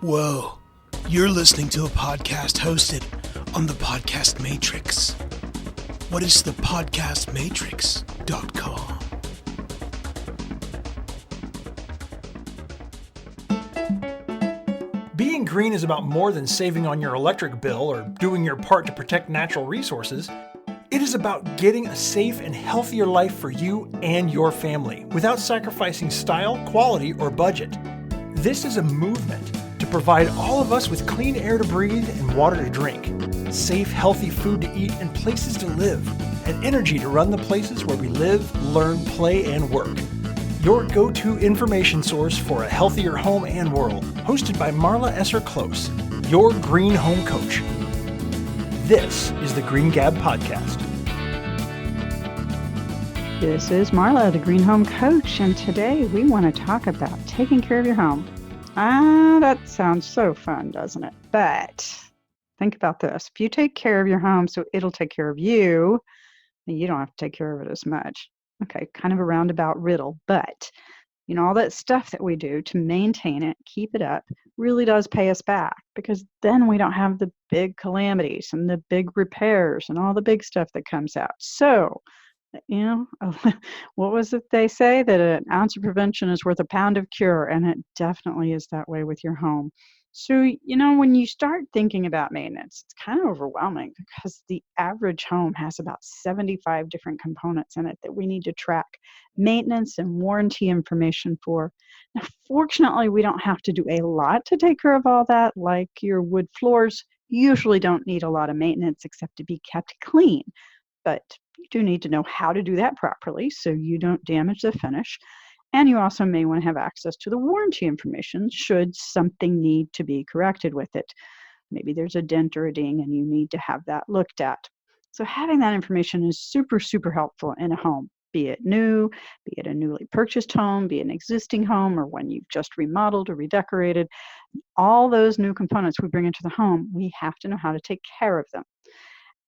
Whoa, you're listening to a podcast hosted on the Podcast Matrix. What is the podcastmatrix.com? Being green is about more than saving on your electric bill or doing your part to protect natural resources. It is about getting a safe and healthier life for you and your family without sacrificing style, quality, or budget. This is a movement to provide all of us with clean air to breathe and water to drink, safe, healthy food to eat and places to live, and energy to run the places where we live, learn, play, and work. Your go-to information source for a healthier home and world, hosted by Marla Esser Cloos, your green home coach. This is the Green Gab Podcast. This is Marla, the Green Home Coach, and today we want to talk about taking care of your home. That sounds so fun, doesn't it? But think about this. If you take care of your home so it'll take care of you, then you don't have to take care of it as much. Okay, kind of a roundabout riddle, but all that stuff that we do to maintain it, keep it up, really does pay us back, because then we don't have the big calamities and the big repairs and all the big stuff that comes out. So, what was it they say? That an ounce of prevention is worth a pound of cure, and it definitely is that way with your home. So, when you start thinking about maintenance, it's kind of overwhelming because the average home has about 75 different components in it that we need to track maintenance and warranty information for. Now, fortunately, we don't have to do a lot to take care of all that. Like your wood floors usually don't need a lot of maintenance except to be kept clean. But you do need to know how to do that properly so you don't damage the finish. And you also may want to have access to the warranty information should something need to be corrected with it. Maybe there's a dent or a ding and you need to have that looked at. So having that information is super, super helpful in a home, be it new, be it a newly purchased home, be it an existing home, or when you've just remodeled or redecorated. All those new components we bring into the home, we have to know how to take care of them.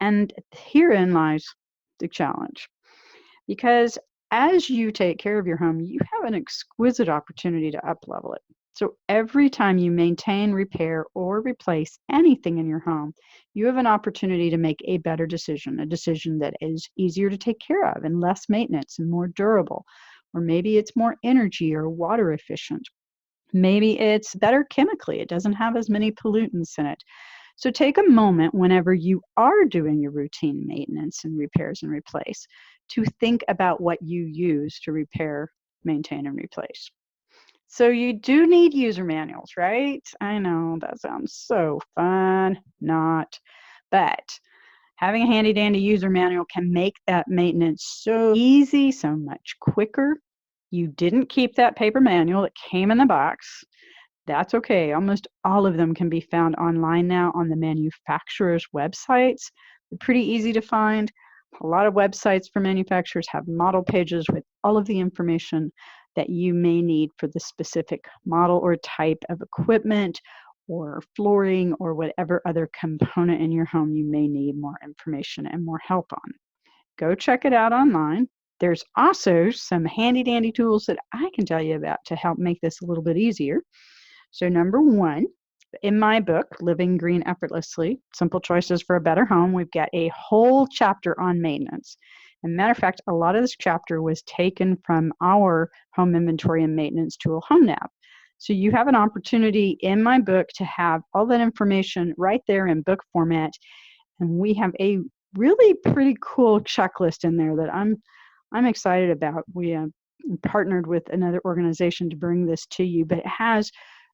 And herein lies the challenge. Because as you take care of your home, you have an exquisite opportunity to up-level it. So every time you maintain, repair, or replace anything in your home, you have an opportunity to make a better decision, a decision that is easier to take care of and less maintenance and more durable. Or maybe it's more energy or water efficient. Maybe it's better chemically. It doesn't have as many pollutants in it. So take a moment whenever you are doing your routine maintenance and repairs and replace to think about what you use to repair, maintain, and replace. So you do need user manuals, right? I know that sounds so fun. Not. But having a handy-dandy user manual can make that maintenance so easy, so much quicker. You didn't keep that paper manual. It came in the box. That's okay. Almost all of them can be found online now on the manufacturer's websites. They're pretty easy to find. A lot of websites for manufacturers have model pages with all of the information that you may need for the specific model or type of equipment or flooring or whatever other component in your home you may need more information and more help on. Go check it out online. There's also some handy-dandy tools that I can tell you about to help make this a little bit easier. So number one, in my book, Living Green Effortlessly, Simple Choices for a Better Home, we've got a whole chapter on maintenance. As a matter of fact, a lot of this chapter was taken from our home inventory and maintenance tool, HomeNAHB. So you have an opportunity in my book to have all that information right there in book format. And we have a really pretty cool checklist in there that I'm excited about. We partnered with another organization to bring this to you, but it has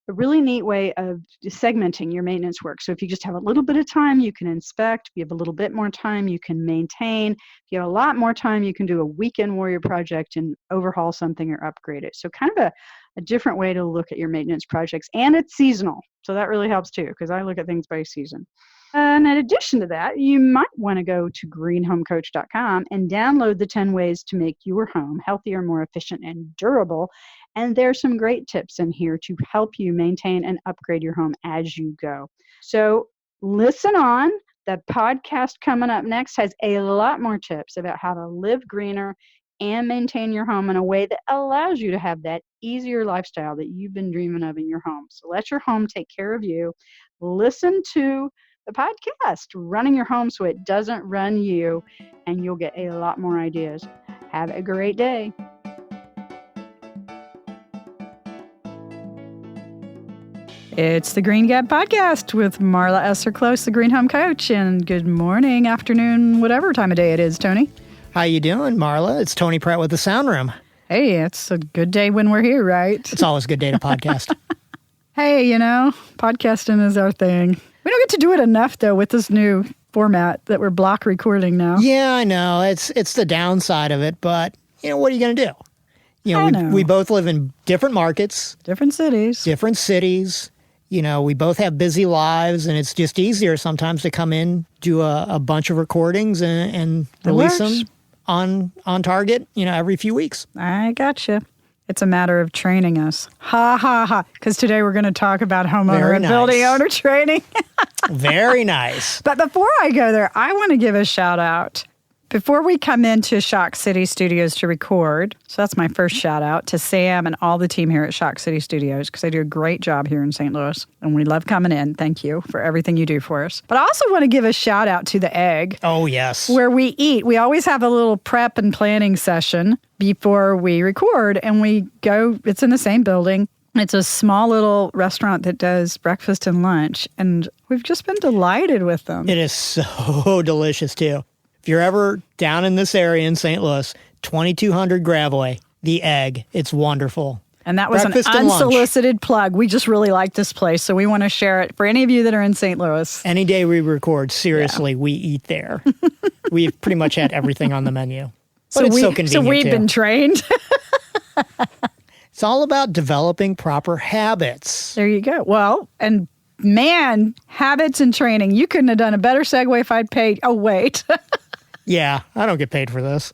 a really neat way of segmenting your maintenance work. So if you just have a little bit of time, you can inspect. If you have a little bit more time, you can maintain. If you have a lot more time, you can do a weekend warrior project and overhaul something or upgrade it. So kind of a different way to look at your maintenance projects. And it's seasonal. So that really helps too, because I look at things by season. And in addition to that, you might want to go to greenhomecoach.com and download the 10 ways to make your home healthier, more efficient, and durable. And there's some great tips in here to help you maintain and upgrade your home as you go. So listen on. The podcast coming up next has a lot more tips about how to live greener, and maintain your home in a way that allows you to have that easier lifestyle that you've been dreaming of in your home. So let your home take care of you. Listen to the podcast, Running Your Home So It Doesn't Run You, and you'll get a lot more ideas. Have a great day. It's the Green Gap Podcast with Marla, Esser, Cloos, the Green Home Coach. And good morning, afternoon, whatever time of day it is, Tony. How you doing, Marla? It's Tony Pratt with the Sound Room. Hey, it's a good day when we're here, right? It's always a good day to podcast. Hey, podcasting is our thing. We don't get to do it enough, though, with this new format that we're block recording now. Yeah, I know. It's the downside of it, but, what are you going to do? We both live in different markets. Different cities. We both have busy lives, and it's just easier sometimes to come in, do a bunch of recordings, and release them on target, every few weeks. I gotcha. It's a matter of training us. Ha, ha, ha. Because today we're going to talk about homeowner and building owner training. Very nice. But before I go there, I want to give a shout out. Before we come into Shock City Studios to record, so that's my first shout out to Sam and all the team here at Shock City Studios, because they do a great job here in St. Louis, and we love coming in. Thank you for everything you do for us. But I also want to give a shout out to the Egg. Oh, yes. Where we eat. We always have a little prep and planning session before we record, and we go, it's in the same building. It's a small little restaurant that does breakfast and lunch, and we've just been delighted with them. It is so delicious, too. If you're ever down in this area in St. Louis, 2200 Graveway, the Egg. It's wonderful. And that was breakfast an unsolicited plug. We just really like this place, so we want to share it for any of you that are in St. Louis. Any day we record, seriously, we eat there. We've pretty much had everything on the menu. But it's so convenient, so we've been trained. It's all about developing proper habits. There you go. Well, and man, habits and training. You couldn't have done a better segue if I'd paid. Oh, wait. Yeah, I don't get paid for this.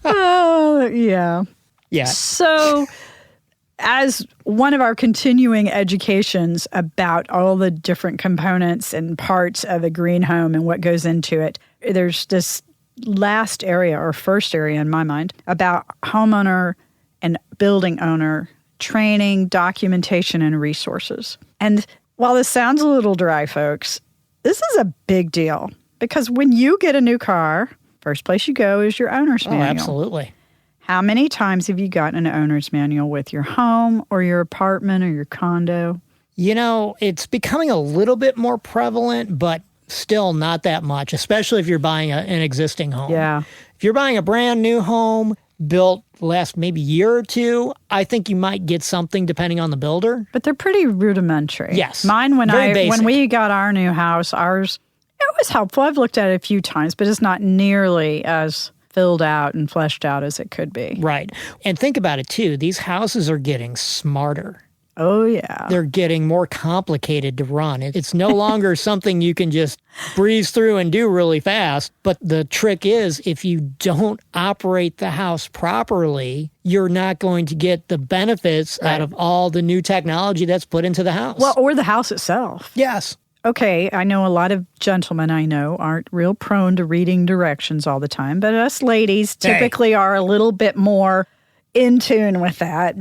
Oh, yeah. Yeah. So, as one of our continuing educations about all the different components and parts of a green home and what goes into it, there's this last area or first area in my mind about homeowner and building owner training, documentation, and resources. And while this sounds a little dry, folks, this is a big deal because when you get a new car, first place you go is your owner's manual. Oh, absolutely. How many times have you gotten an owner's manual with your home or your apartment or your condo? It's becoming a little bit more prevalent, but still not that much, especially if you're buying an existing home. Yeah. If you're buying a brand new home built last maybe year or two, I think you might get something depending on the builder. But they're pretty rudimentary. Yes. Mine, when basic. we got our new house, it was helpful. I've looked at it a few times, but it's not nearly as filled out and fleshed out as it could be. Right. And think about it, too. These houses are getting smarter. Oh, yeah. They're getting more complicated to run. It's no longer something you can just breeze through and do really fast. But the trick is, if you don't operate the house properly, you're not going to get the benefits out of all the new technology that's put into the house. Well, or the house itself. Yes. Okay, I know a lot of gentlemen I know aren't real prone to reading directions all the time, but us ladies typically are a little bit more in tune with that.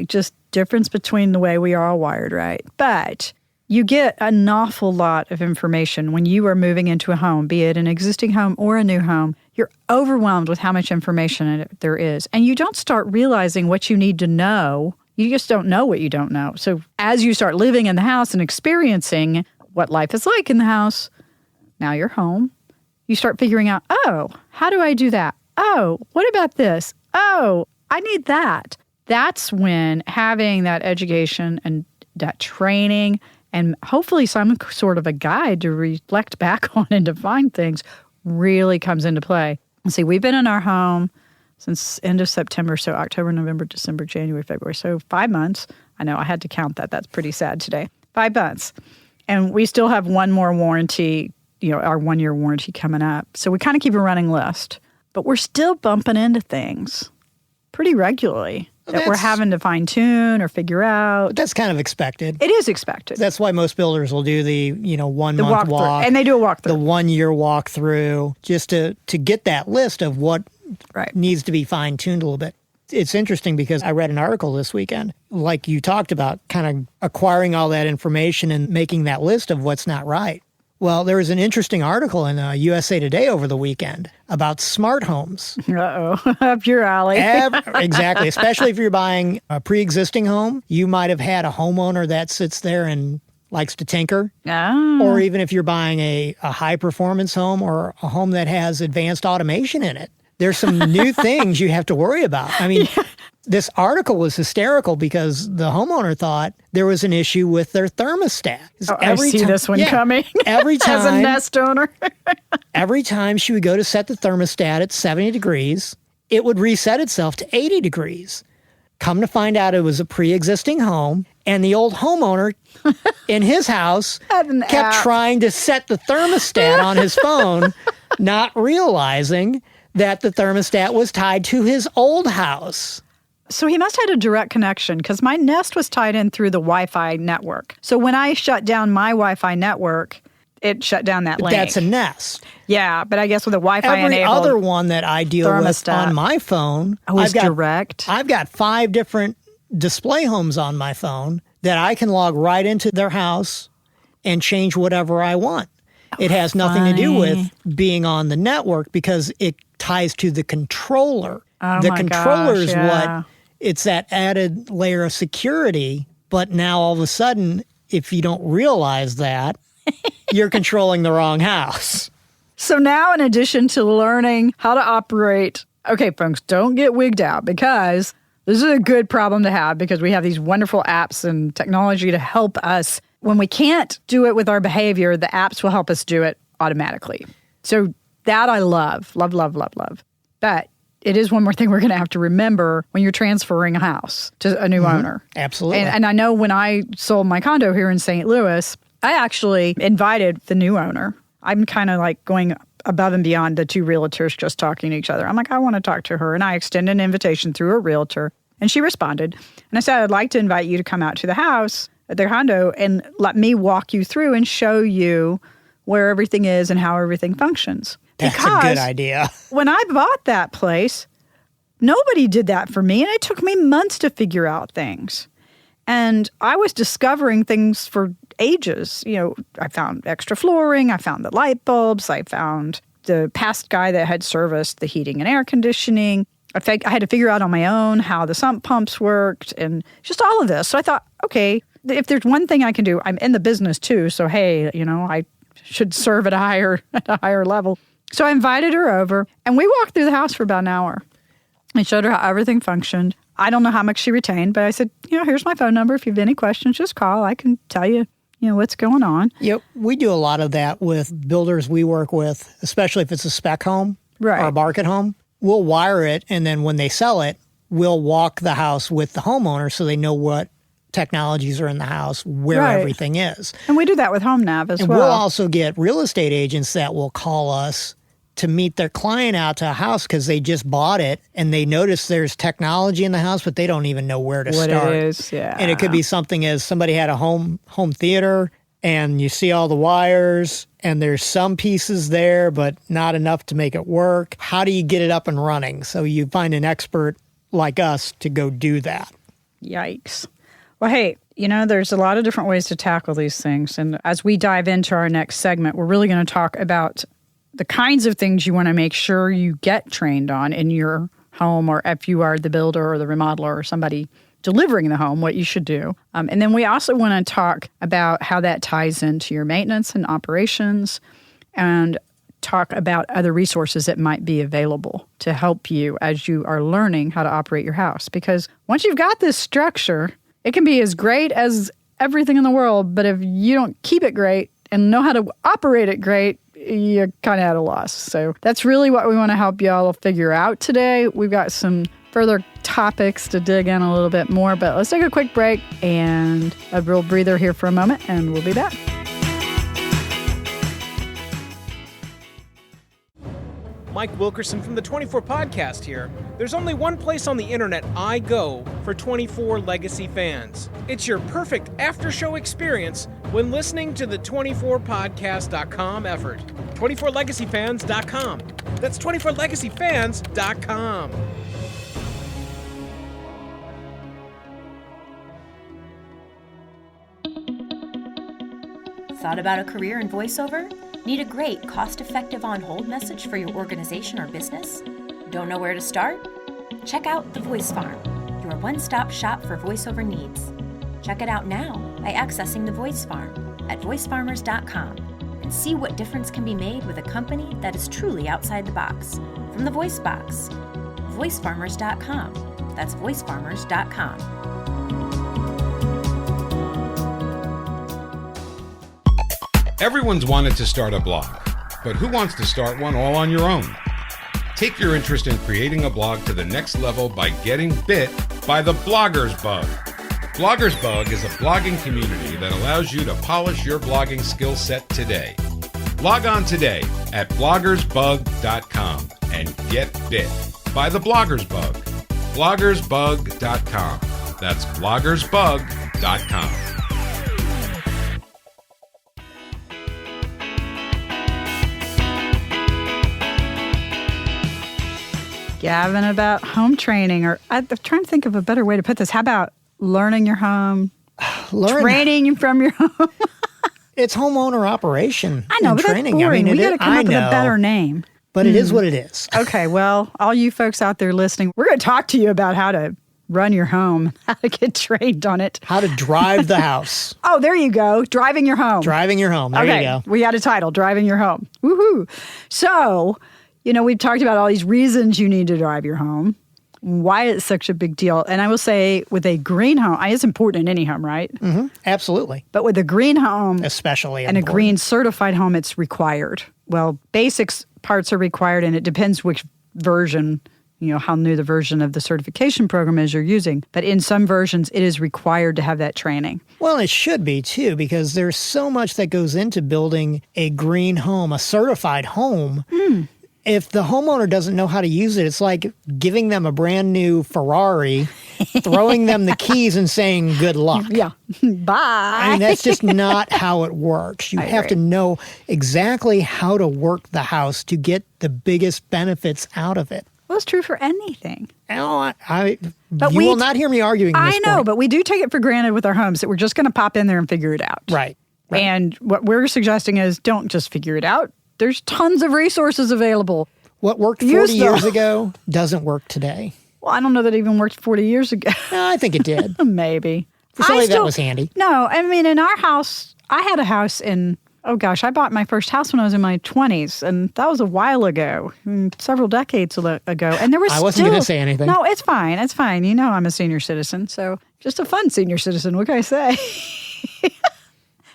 Just difference between the way we are all wired, right? But you get an awful lot of information when you are moving into a home, be it an existing home or a new home. You're overwhelmed with how much information there is, and you don't start realizing what you need to know. You just don't know what you don't know. So as you start living in the house and experiencing what life is like in the house, now you're home, you start figuring out, oh, how do I do that? Oh, what about this? Oh, I need that. That's when having that education and that training and hopefully some sort of a guide to reflect back on and to find things really comes into play. See, we've been in our home since end of September, so October, November, December, January, February. So 5 months. I know I had to count that. That's pretty sad today. 5 months. And we still have one more warranty, our 1-year warranty coming up. So we kind of keep a running list. But we're still bumping into things pretty regularly that we're having to fine tune or figure out. That's kind of expected. It is expected. That's why most builders will do the 1 month walk. And they do a walkthrough. The 1 year walkthrough just to get that list of what needs to be fine-tuned a little bit. It's interesting because I read an article this weekend, like you talked about, kind of acquiring all that information and making that list of what's not right. Well, there was an interesting article in USA Today over the weekend about smart homes. Uh-oh, up your alley. Exactly, especially if you're buying a pre-existing home. You might have had a homeowner that sits there and likes to tinker. Oh. Or even if you're buying a high-performance home or a home that has advanced automation in it. There's some new things you have to worry about. I mean, This article was hysterical because the homeowner thought there was an issue with their thermostat. I see this one coming. Every time, as a nest owner. every time she would go to set the thermostat at 70 degrees, it would reset itself to 80 degrees. Come to find out it was a pre-existing home, and the old homeowner in his house kept trying to set the thermostat on his phone, not realizing that the thermostat was tied to his old house. So he must have had a direct connection because my Nest was tied in through the Wi-Fi network. So when I shut down my Wi-Fi network, it shut down that link. That's a Nest. Yeah, but I guess with a Wi-Fi enabled Every other one that I deal with on my phone, direct. I've got 5 different display homes on my phone that I can log right into their house and change whatever I want. It has nothing to do with being on the network because it ties to the controller. The controller is what, it's that added layer of security, but now all of a sudden, if you don't realize that, you're controlling the wrong house. So now, in addition to learning how to operate, okay, folks, don't get wigged out because this is a good problem to have because we have these wonderful apps and technology to help us. When we can't do it with our behavior, the apps will help us do it automatically. So that I love. Love, love, love, love. But it is one more thing we're going to have to remember when you're transferring a house to a new owner. Absolutely. And I know when I sold my condo here in St. Louis, I actually invited the new owner. I'm kind of like going above and beyond the 2 realtors just talking to each other. I'm like, I want to talk to her. And I extended an invitation through a realtor. And she responded. And I said, I'd like to invite you to come out to the house at their condo and let me walk you through and show you where everything is and how everything functions. That's a good idea. When I bought that place, nobody did that for me, and it took me months to figure out things. And I was discovering things for ages. You know, I found extra flooring, I found the light bulbs, I found the past guy that had serviced the heating and air conditioning. I had to figure out on my own how the sump pumps worked and just all of this. So I thought, okay, if there's one thing I can do, I'm in the business too, so hey, you know, I should serve at a higher level. So I invited her over, and we walked through the house for about an hour. I showed her how everything functioned. I don't know how much she retained, but I said, you know, here's my phone number. If you have any questions, just call. I can tell you, you know, what's going on. Yep, we do a lot of that with builders we work with, especially if it's a spec home or a market home. We'll wire it, and then when they sell it, we'll walk the house with the homeowner so they know what technologies are in the house, where everything is. And we do that with HomeNav as well. And we'll also get real estate agents that will call us to meet their client out to a house because they just bought it and they notice there's technology in the house, but they don't even know where to start. What it is, yeah. And it could be something as somebody had a home theater and you see all the wires and there's some pieces there, but not enough to make it work. How do you get it up and running? So you find an expert like us to go do that. Yikes. Well, hey, you know, there's a lot of different ways to tackle these things. And as we dive into our next segment, we're really going to talk about the kinds of things you want to make sure you get trained on in your home, or if you are the builder or the remodeler or somebody delivering the home, what you should do. And then we also want to talk about how that ties into your maintenance and operations, and talk about other resources that might be available to help you as you are learning how to operate your house. Because once you've got this structure, it can be as great as everything in the world, but if you don't keep it great and know how to operate it great, you're kind of at a loss. So that's really what we want to help y'all figure out today. We've got some further topics to dig in a little bit more, but let's take a quick break and a real breather here for a moment, and we'll be back. Mike Wilkerson from the 24 Podcast here. There's only one place on the internet I go for 24 Legacy fans. It's your perfect after-show experience when listening to the 24podcast.com effort. 24legacyfans.com. That's 24legacyfans.com. Thought about a career in voiceover? Need a great, cost-effective on-hold message for your organization or business? Don't know where to start? Check out The Voice Farm, your one-stop shop for voiceover needs. Check it out now by accessing The Voice Farm at voicefarmers.com and see what difference can be made with a company that is truly outside the box. From the Voice Box, voicefarmers.com. That's voicefarmers.com. Everyone's wanted to start a blog, but who wants to start one all on your own? Take your interest in creating a blog to the next level by getting bit by the Blogger's Bug. Blogger's Bug is a blogging community that allows you to polish your blogging skill set today. Log on today at bloggersbug.com and get bit by the Blogger's Bug. bloggersbug.com. That's bloggersbug.com. Gavin, about home training, or I'm trying to think of a better way to put this. How about learning your home, training from your home? It's homeowner operation. I know, but training. That's boring. We got to come up with a better name. But it is what it is. Okay, well, all you folks out there listening, we're going to talk to you about how to run your home, how to get trained on it. How to drive the house. Oh, there you go. Driving your home. Driving your home. There you go. We got a title, Driving Your Home. Woohoo. So, we've talked about all these reasons you need to drive your home, why it's such a big deal. And I will say with a green home, it's important in any home, right? Mm-hmm. Absolutely. But with a green home, especially and important. A green certified home, it's required. Well, basics parts are required, and it depends which version, how new the version of the certification program is you're using. But in some versions, it is required to have that training. Well, it should be, too, because there's so much that goes into building a green home, a certified home. If the homeowner doesn't know how to use it, it's like giving them a brand new Ferrari, throwing them the keys and saying, good luck. Yeah. Bye. That's just not how it works. You have to know exactly how to work the house to get the biggest benefits out of it. Well, it's true for anything. You will not hear me arguing this I know, point. but we do take it for granted with our homes that we're just going to pop in there and figure it out. Right. And what we're suggesting is don't just figure it out. There's tons of resources available. What worked 40 years ago doesn't work today. Well, I don't know that it even worked 40 years ago. No, I think it did. Maybe. For somebody that was handy. No, in our house, I had a house I bought my first house when I was in my 20s, and that was a while ago, several decades ago. And there was I wasn't going to say anything. No, it's fine. It's fine. I'm a senior citizen, so just a fun senior citizen. What can I say?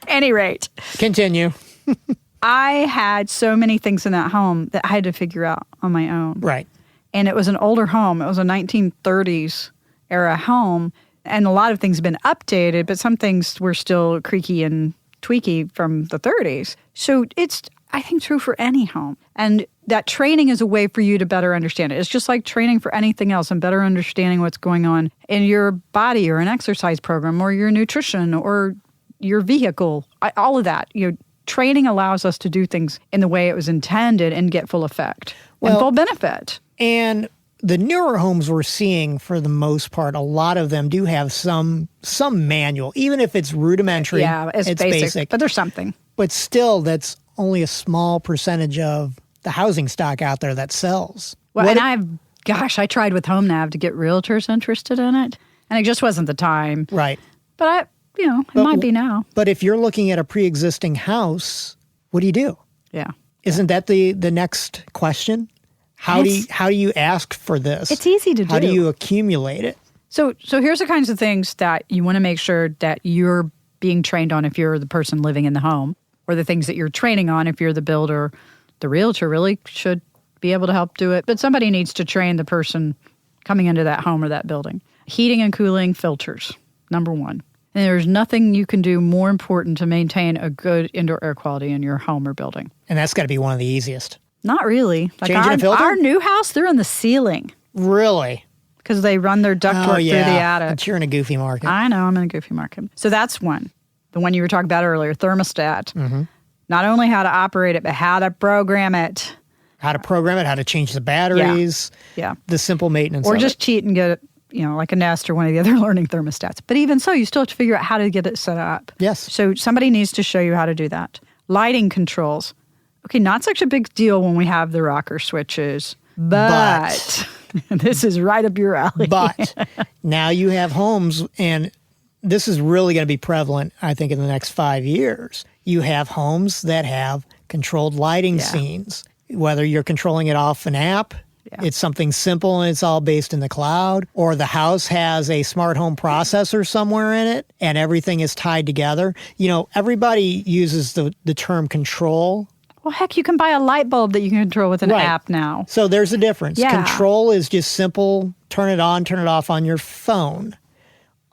Any rate. Continue. I had so many things in that home that I had to figure out on my own. Right. And it was an older home. It was a 1930s era home. And a lot of things have been updated, but some things were still creaky and tweaky from the 30s. So it's, I think, true for any home. And that training is a way for you to better understand it. It's just like training for anything else and better understanding what's going on in your body or an exercise program or your nutrition or your vehicle, all of that. Training allows us to do things in the way it was intended and get full effect and full benefit. And the newer homes we're seeing, for the most part, a lot of them do have some manual, even if it's rudimentary. Yeah, it's basic, but there's something. But still, that's only a small percentage of the housing stock out there that sells. Well, I tried with HomeNav to get realtors interested in it, and it just wasn't the time. Right. But it might be now. But if you're looking at a pre-existing house, what do you do? Yeah. Isn't that the next question? How do you ask for this? It's easy to do. How do you accumulate it? So here's the kinds of things that you want to make sure that you're being trained on if you're the person living in the home, or the things that you're training on if you're the builder. The realtor really should be able to help do it, but somebody needs to train the person coming into that home or that building. Heating and cooling filters, number one. And there's nothing you can do more important to maintain a good indoor air quality in your home or building. And that's got to be one of the easiest. Not really. Changing a filter? Our new house, they're in the ceiling. Really? Because they run their ductwork through the attic. But you're in a goofy market. I know, I'm in a goofy market. So that's one. The one you were talking about earlier, thermostat. Mm-hmm. Not only how to operate it, but how to program it. How to program it, how to change the batteries, the simple maintenance Or of just it. cheat and get it, like a Nest or one of the other learning thermostats. But even so, you still have to figure out how to get it set up. Yes. So somebody needs to show you how to do that. Lighting controls. Okay, not such a big deal when we have the rocker switches, but this is right up your alley. But now you have homes, and this is really going to be prevalent, I think, in the next 5 years. You have homes that have controlled lighting scenes, whether you're controlling it off an app, it's something simple and it's all based in the cloud, or the house has a smart home processor somewhere in it and everything is tied together. Everybody uses the term control. Well, heck, you can buy a light bulb that you can control with an app now. So there's a difference. Yeah. Control is just simple, turn it on, turn it off on your phone.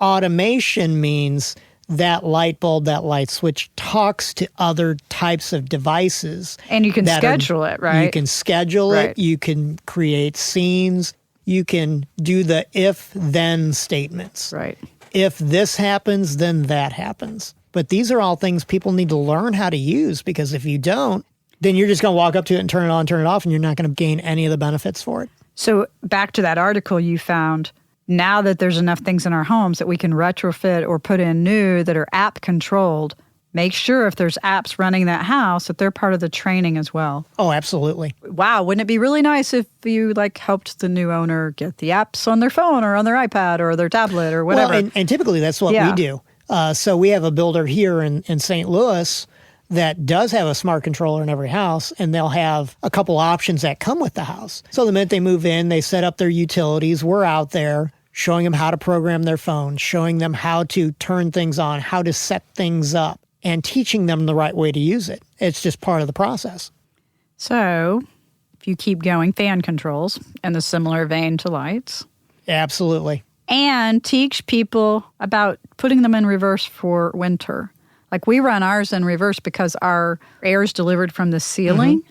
Automation means that light bulb, that light switch talks to other types of devices. And you can schedule it, right? You can schedule it. You can create scenes. You can do the if-then statements. Right. If this happens, then that happens. But these are all things people need to learn how to use, because if you don't, then you're just going to walk up to it and turn it on, turn it off, and you're not going to gain any of the benefits for it. So back to that article you found, now that there's enough things in our homes that we can retrofit or put in new that are app controlled, make sure if there's apps running that house that they're part of the training as well. Oh, absolutely. Wow, wouldn't it be really nice if you helped the new owner get the apps on their phone or on their iPad or their tablet or whatever? Well, and typically that's what we do. So we have a builder here in St. Louis that does have a smart controller in every house, and they'll have a couple options that come with the house. So the minute they move in, they set up their utilities. We're out there showing them how to program their phone, showing them how to turn things on, how to set things up, and teaching them the right way to use it. It's just part of the process. So if you keep going, fan controls in the similar vein to lights. Absolutely. And teach people about putting them in reverse for winter. Like we run ours in reverse because our air is delivered from the ceiling. Mm-hmm.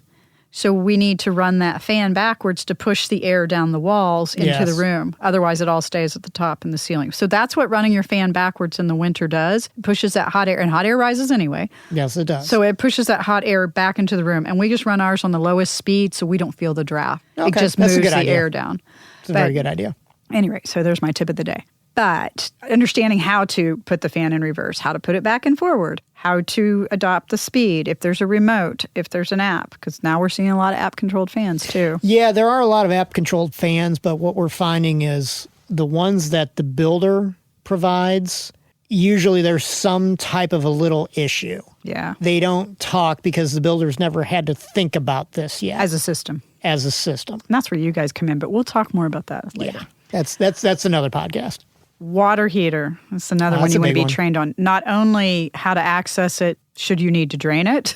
So we need to run that fan backwards to push the air down the walls into the room. Otherwise, it all stays at the top in the ceiling. So that's what running your fan backwards in the winter does. It pushes that hot air, and hot air rises anyway. Yes, it does. So it pushes that hot air back into the room. And we just run ours on the lowest speed so we don't feel the draft. Okay. It just That's moves a good idea. air down. It's a very good idea. Anyway, so there's my tip of the day. But understanding how to put the fan in reverse, how to put it back and forward, how to adopt the speed, if there's a remote, if there's an app, because now we're seeing a lot of app-controlled fans too. Yeah, there are a lot of app-controlled fans, but what we're finding is the ones that the builder provides, usually there's some type of a little issue. Yeah. They don't talk because the builder's never had to think about this yet. As a system. As a system. And that's where you guys come in, but we'll talk more about that later. Yeah, that's another podcast. Water heater. That's another one you want to be trained on. Not only how to access it, should you need to drain it,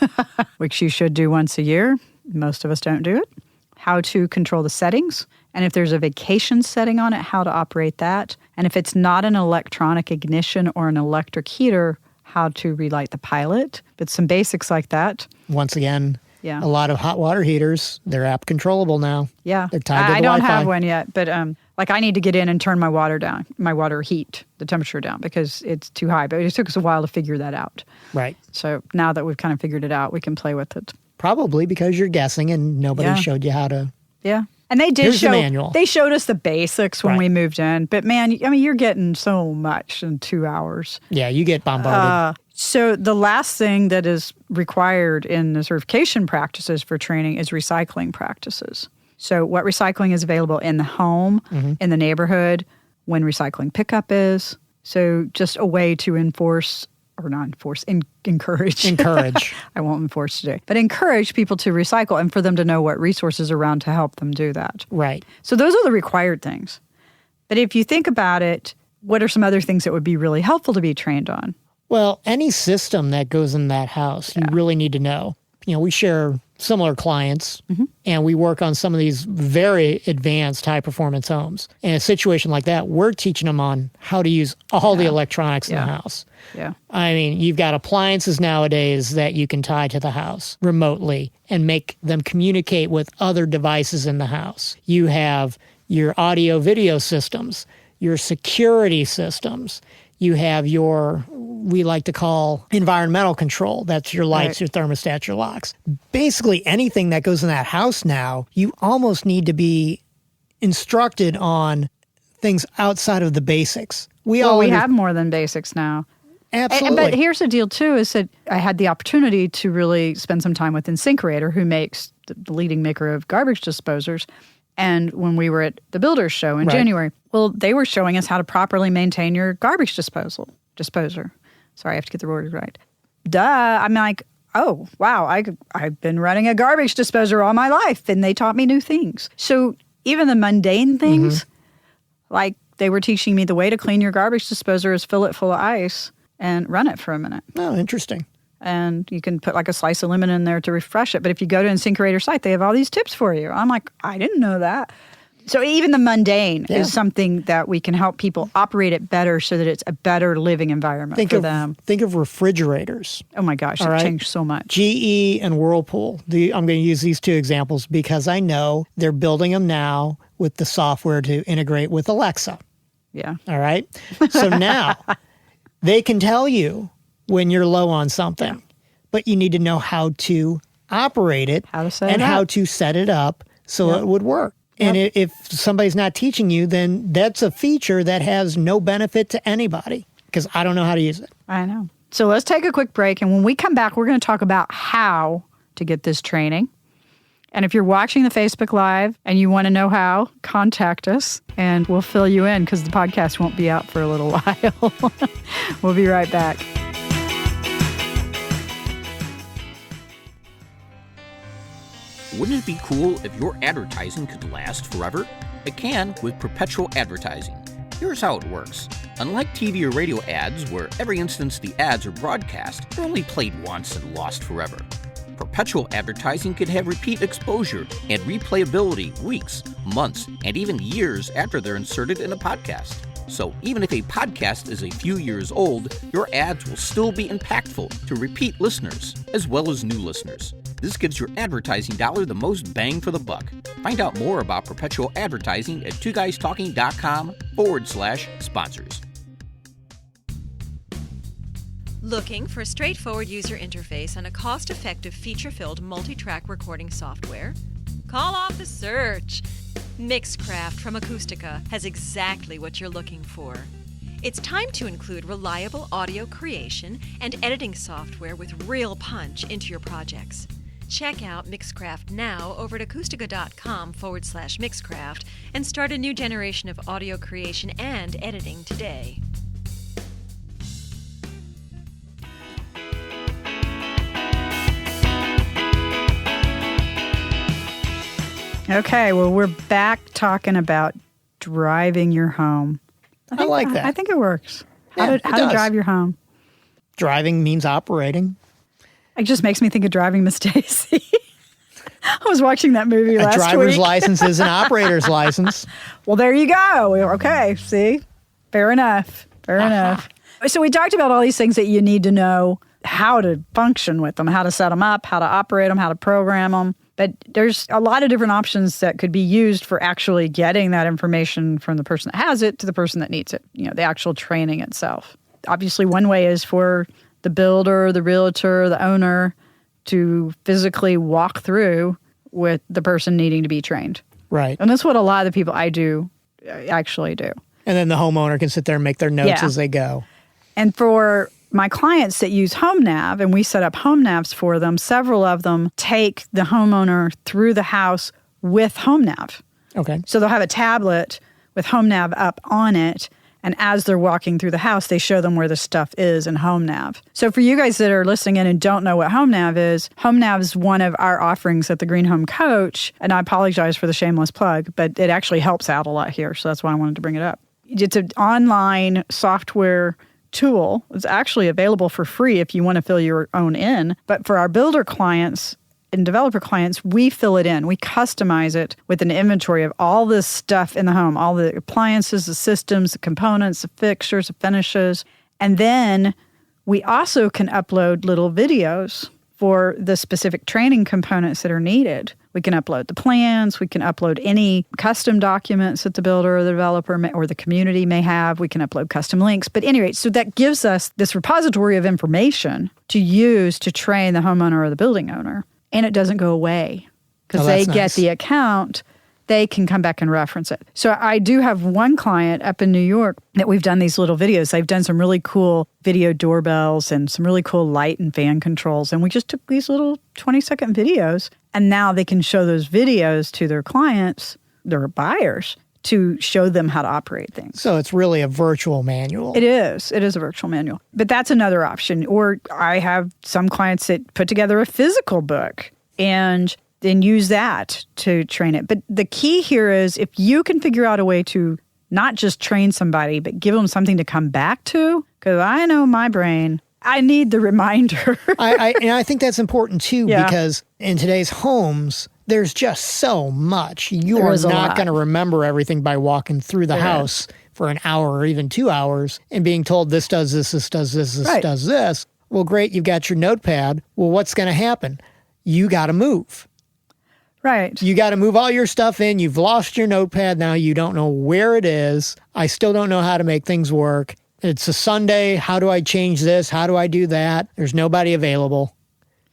which you should do once a year. Most of us don't do it. How to control the settings. And if there's a vacation setting on it, how to operate that. And if it's not an electronic ignition or an electric heater, how to relight the pilot. But some basics like that. Once again, a lot of hot water heaters, they're app controllable now. Yeah. They're tied to the I don't Wi-Fi. have one yet, but I need to get in and turn my water down, my water heat, the temperature down, because it's too high. But it took us a while to figure that out. Right. So now that we've kind of figured it out, we can play with it. Probably because you're guessing and nobody showed you how to. Yeah. And they did Here's the manual. They showed us the basics when we moved in. But man, I mean, you're getting so much in 2 hours. Yeah, you get bombarded. So the last thing that is required in the certification practices for training is recycling practices. So what recycling is available in the home, in the neighborhood, when recycling pickup is. So just a way to enforce, or not enforce, encourage. Encourage. I won't enforce today. But encourage people to recycle and for them to know what resources are around to help them do that. Right. So those are the required things. But if you think about it, what are some other things that would be really helpful to be trained on? Well, any system that goes in that house, you really need to know. You know, we share similar clients, and we work on some of these very advanced high-performance homes. In a situation like that, we're teaching them on how to use all the electronics in the house. Yeah. I mean, you've got appliances nowadays that you can tie to the house remotely and make them communicate with other devices in the house. You have your audio-video systems, your security systems. You have your we like to call environmental control. That's your lights, your thermostats, your locks. Basically, anything that goes in that house now, you almost need to be instructed on things outside of the basics. We have more than basics now. Absolutely. But here's the deal, too, is that I had the opportunity to really spend some time with InSinkErator, who makes the leading maker of garbage disposers. And when we were at the Builders Show in January, well, they were showing us how to properly maintain your garbage disposer. Sorry, I have to get the word right. Duh. I'm like, oh, wow, I've been running a garbage disposer all my life, and they taught me new things. So even the mundane things, like they were teaching me the way to clean your garbage disposer is fill it full of ice and run it for a minute. Oh, interesting. And you can put like a slice of lemon in there to refresh it. But if you go to InSinkErator's site, they have all these tips for you. I'm like, I didn't know that. So even the mundane is something that we can help people operate it better so that it's a better living environment for them. Think of refrigerators. Oh my gosh, it's changed so much. GE and Whirlpool. I'm going to use these two examples because I know they're building them now with the software to integrate with Alexa. Yeah. All right. So now they can tell you when you're low on something, but you need to know how to operate it, how to set it up so it would work. And if somebody's not teaching you, then that's a feature that has no benefit to anybody because I don't know how to use it. I know. So let's take a quick break. And when we come back, we're going to talk about how to get this training. And if you're watching the Facebook Live and you want to know how, contact us and we'll fill you in because the podcast won't be out for a little while. We'll be right back. Wouldn't it be cool if your advertising could last forever? It can with perpetual advertising. Here's how it works. Unlike TV or radio ads, where every instance the ads are broadcast, they're only played once and lost forever. Perpetual advertising could have repeat exposure and replayability weeks, months, and even years after they're inserted in a podcast. So even if a podcast is a few years old, your ads will still be impactful to repeat listeners, as well as new listeners. This gives your advertising dollar the most bang for the buck. Find out more about perpetual advertising at twoguystalking.com/sponsors. Looking for a straightforward user interface and a cost-effective, feature-filled multi-track recording software? Call off the search. Mixcraft from Acoustica has exactly what you're looking for. It's time to include reliable audio creation and editing software with real punch into your projects. Check out Mixcraft now over at acoustica.com/Mixcraft and start a new generation of audio creation and editing today. Okay, well, we're back talking about driving your home. I like that. I think it works. Yeah, how to drive your home. Driving means operating. It just makes me think of Driving Miss Daisy. I was watching that movie last week. A driver's license is an operator's license. Well, there you go. Okay, see? Fair enough. Fair enough. So we talked about all these things that you need to know how to function with them, how to set them up, how to operate them, how to program them. But there's a lot of different options that could be used for actually getting that information from the person that has it to the person that needs it, the actual training itself. Obviously, one way is for the builder, the realtor, the owner to physically walk through with the person needing to be trained. Right. And that's what a lot of the people I do actually do. And then the homeowner can sit there and make their notes as they go. And for my clients that use HomeNav, and we set up HomeNavs for them, several of them take the homeowner through the house with HomeNav. Okay. So they'll have a tablet with HomeNav up on it, and as they're walking through the house, they show them where the stuff is in HomeNav. So for you guys that are listening in and don't know what HomeNav is one of our offerings at the Green Home Coach, and I apologize for the shameless plug, but it actually helps out a lot here, so that's why I wanted to bring it up. It's an online software tool. It's actually available for free if you want to fill your own in. But for our builder clients and developer clients, we fill it in. We customize it with an inventory of all this stuff in the home, all the appliances, the systems, the components, the fixtures, the finishes. And then we also can upload little videos for the specific training components that are needed We can upload the plans. We can upload any custom documents that the builder or the developer or the community may have. We can upload custom links. But anyway, so that gives us this repository of information to use to train the homeowner or the building owner. And it doesn't go away because they get the account. They can come back and reference it. So I do have one client up in New York that we've done these little videos. They've done some really cool video doorbells and some really cool light and fan controls. And we just took these little 20-second videos. And now they can show those videos to their clients, their buyers, to show them how to operate things. So it's really a virtual manual. It is. It is a virtual manual. But that's another option. Or I have some clients that put together a physical book and then use that to train it. But the key here is if you can figure out a way to not just train somebody, but give them something to come back to, because I know my brain, I need the reminder. I think that's important too, because in today's homes, there's just so much. You are not going to remember everything by walking through the house for an hour or even 2 hours and being told this does this, this does this, this does this. Well, great, you've got your notepad. Well, what's going to happen? You got to move. Right. You got to move all your stuff in. You've lost your notepad now. You don't know where it is. I still don't know how to make things work. It's a Sunday. How do I change this? How do I do that? There's nobody available.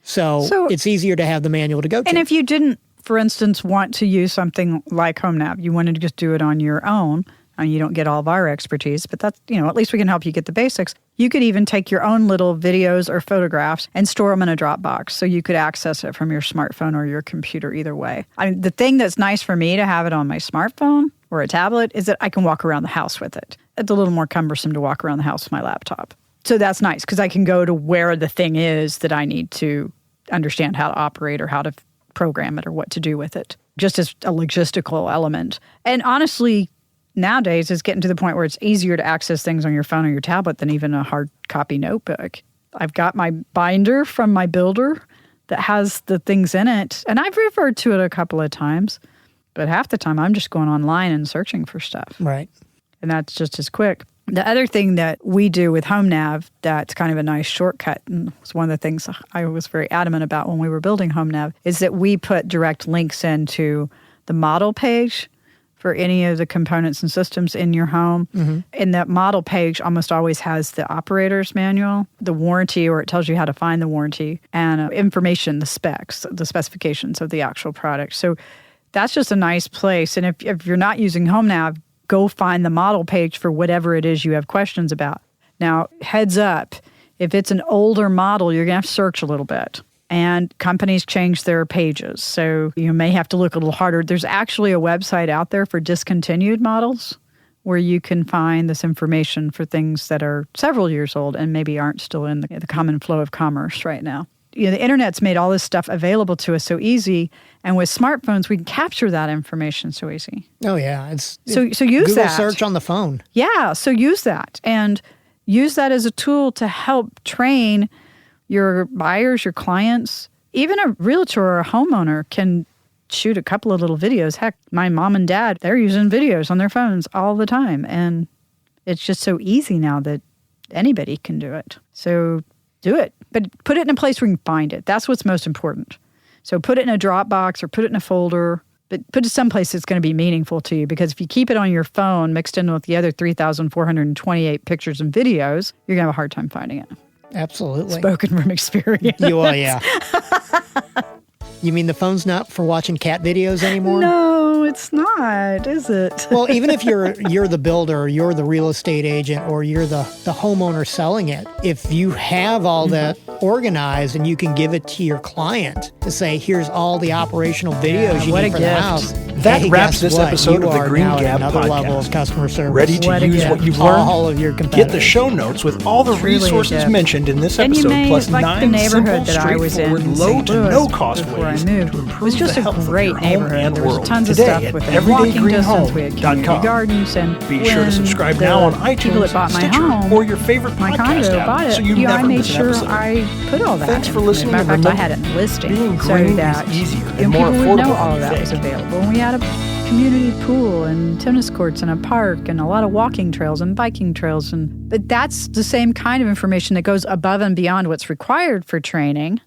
So it's easier to have the manual to go to. And if you didn't, for instance, want to use something like HomeNav, you wanted to just do it on your own, and you don't get all of our expertise, but that's, at least we can help you get the basics. You could even take your own little videos or photographs and store them in a Dropbox so you could access it from your smartphone or your computer either way. The thing that's nice for me to have it on my smartphone or a tablet is that I can walk around the house with it. It's a little more cumbersome to walk around the house with my laptop. So that's nice because I can go to where the thing is that I need to understand how to operate or how to program it or what to do with it, just as a logistical element. And honestly, nowadays it's getting to the point where it's easier to access things on your phone or your tablet than even a hard copy notebook. I've got my binder from my builder that has the things in it, and I've referred to it a couple of times, but half the time I'm just going online and searching for stuff. Right. And that's just as quick. The other thing that we do with HomeNav that's kind of a nice shortcut, and it's one of the things I was very adamant about when we were building HomeNav, is that we put direct links into the model page for any of the components and systems in your home. Mm-hmm. And that model page almost always has the operator's manual, the warranty, or it tells you how to find the warranty, and information, the specs, the specifications of the actual product. So that's just a nice place. And if you're not using HomeNav, go find the model page for whatever it is you have questions about. Now, heads up, if it's an older model, you're going to have to search a little bit. And companies change their pages, so you may have to look a little harder. There's actually a website out there for discontinued models where you can find this information for things that are several years old and maybe aren't still in the common flow of commerce right now. The internet's made all this stuff available to us so easy, and with smartphones, we can capture that information so easy. Oh, yeah. So use Google that. search on the phone. Yeah, so use that. And use that as a tool to help train your buyers, your clients. Even a realtor or a homeowner can shoot a couple of little videos. Heck, my mom and dad, they're using videos on their phones all the time. And it's just so easy now that anybody can do it. So do it. But put it in a place where you can find it. That's what's most important. So put it in a Dropbox or put it in a folder, but put it someplace that's going to be meaningful to you. Because if you keep it on your phone mixed in with the other 3,428 pictures and videos, you're going to have a hard time finding it. Absolutely. Spoken from experience. Yeah. You mean the phone's not for watching cat videos anymore? No, it's not, is it? Well, even if you're the builder, or you're the real estate agent, or you're the homeowner selling it, if you have all that organized and you can give it to your client to say, here's all the operational videos you need for the house. That wraps this episode of the Green Gab another Podcast. Level of customer service. Ready to use what you've learned? All of your competitors. Get the show notes with all the resources mentioned in this and episode, you may, plus like 9 the neighborhood simple, that I was in straightforward, low to no cost ways I moved. to It improve was just the a health of great your home neighborhood. and There was world. tons of Today stuff at within walking distance. We had community everydaygreenhome.com. gardens, and Be sure to subscribe now on iTunes, people that bought my Stitcher, home, or your favorite my podcast condo app, bought it. so you I never made miss an sure episode. I put all that. Thanks for in. listening. As a matter of fact, I Remember, had it listing being so green that is easier and more people would know affordable all than of you that was think. available. And we had a community pool and tennis courts and a park and a lot of walking trails and biking trails. But that's the same kind of information that goes above and beyond what's required for training.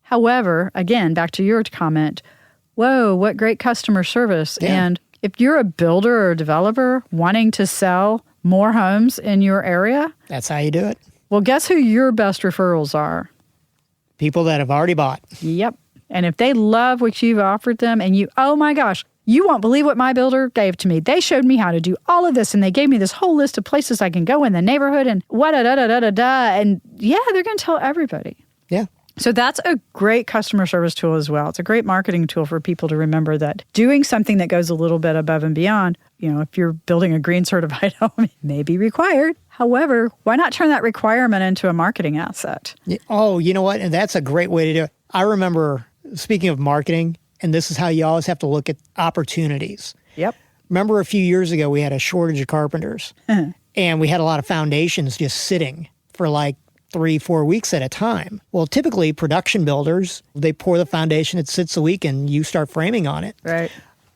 However, again, back to your comment, whoa, what great customer service. Yeah. And if you're a builder or a developer wanting to sell more homes in your area, that's how you do it. Well, guess who your best referrals are? People that have already bought. Yep. And if they love what you've offered them and you, oh my gosh, you won't believe what my builder gave to me. They showed me how to do all of this and they gave me this whole list of places I can go in the neighborhood and what-da-da-da-da-da. And yeah, they're going to tell everybody. Yeah. So that's a great customer service tool as well. It's a great marketing tool for people to remember that doing something that goes a little bit above and beyond, if you're building a green certified home, it may be required. However, why not turn that requirement into a marketing asset? Oh, you know what? And that's a great way to do it. I remember, speaking of marketing, and this is how you always have to look at opportunities. Yep. Remember a few years ago, we had a shortage of carpenters and we had a lot of foundations just sitting for like 3-4 weeks at a time. Well, typically production builders, they pour the foundation, it sits a week and you start framing on it. Right.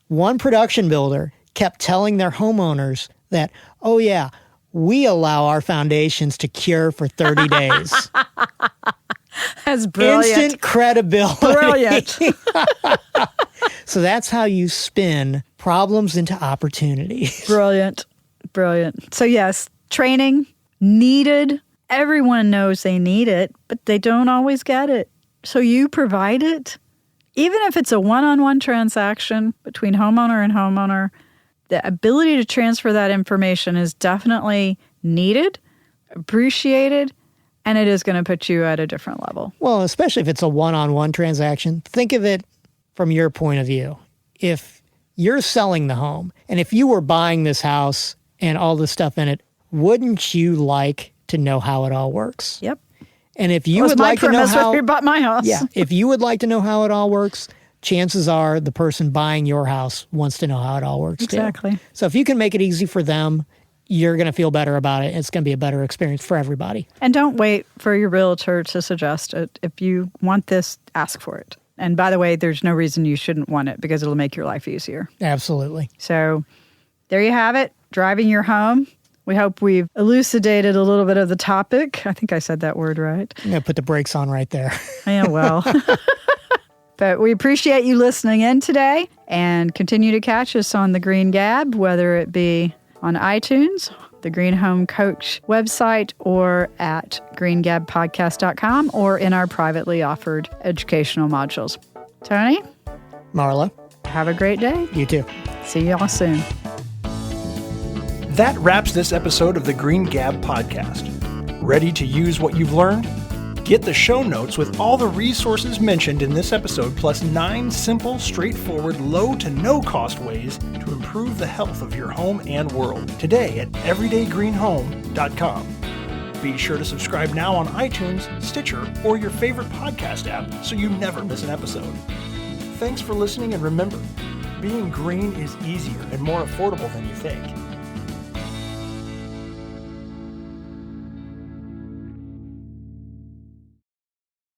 One production builder kept telling their homeowners that, oh yeah, we allow our foundations to cure for 30 days. That's brilliant. Instant credibility. Brilliant. So that's how you spin problems into opportunities. Brilliant. Brilliant. So yes, training needed. Everyone knows they need it, but they don't always get it. So you provide it. Even if it's a one-on-one transaction between homeowner and homeowner, the ability to transfer that information is definitely needed, appreciated, and it is going to put you at a different level. Well, especially if it's a one-on-one transaction. Think of it from your point of view. If you're selling the home, and if you were buying this house and all the stuff in it, wouldn't you like to know how it all works? Yep. And if you would like to know how you bought my house. Yeah, if you would like to know how it all works, chances are the person buying your house wants to know how it all works exactly. too. So if you can make it easy for them, you're going to feel better about it. It's going to be a better experience for everybody. And don't wait for your realtor to suggest it. If you want this, ask for it. And by the way, there's no reason you shouldn't want it because it'll make your life easier. Absolutely. So there you have it, driving your home. We hope we've elucidated a little bit of the topic. I think I said that word right. I'm going to put the brakes on right there. Yeah, well. But we appreciate you listening in today and continue to catch us on the Green Gab, whether it be on iTunes, the Green Home Coach website, or at greengabpodcast.com, or in our privately offered educational modules. Tony? Marla? Have a great day. You too. See y'all soon. That wraps this episode of the Green Gab podcast. Ready to use what you've learned? Get the show notes with all the resources mentioned in this episode, plus 9 simple, straightforward, low to no cost ways to improve the health of your home and world today at everydaygreenhome.com. Be sure to subscribe now on iTunes, Stitcher, or your favorite podcast app so you never miss an episode. Thanks for listening, and remember, being green is easier and more affordable than you think.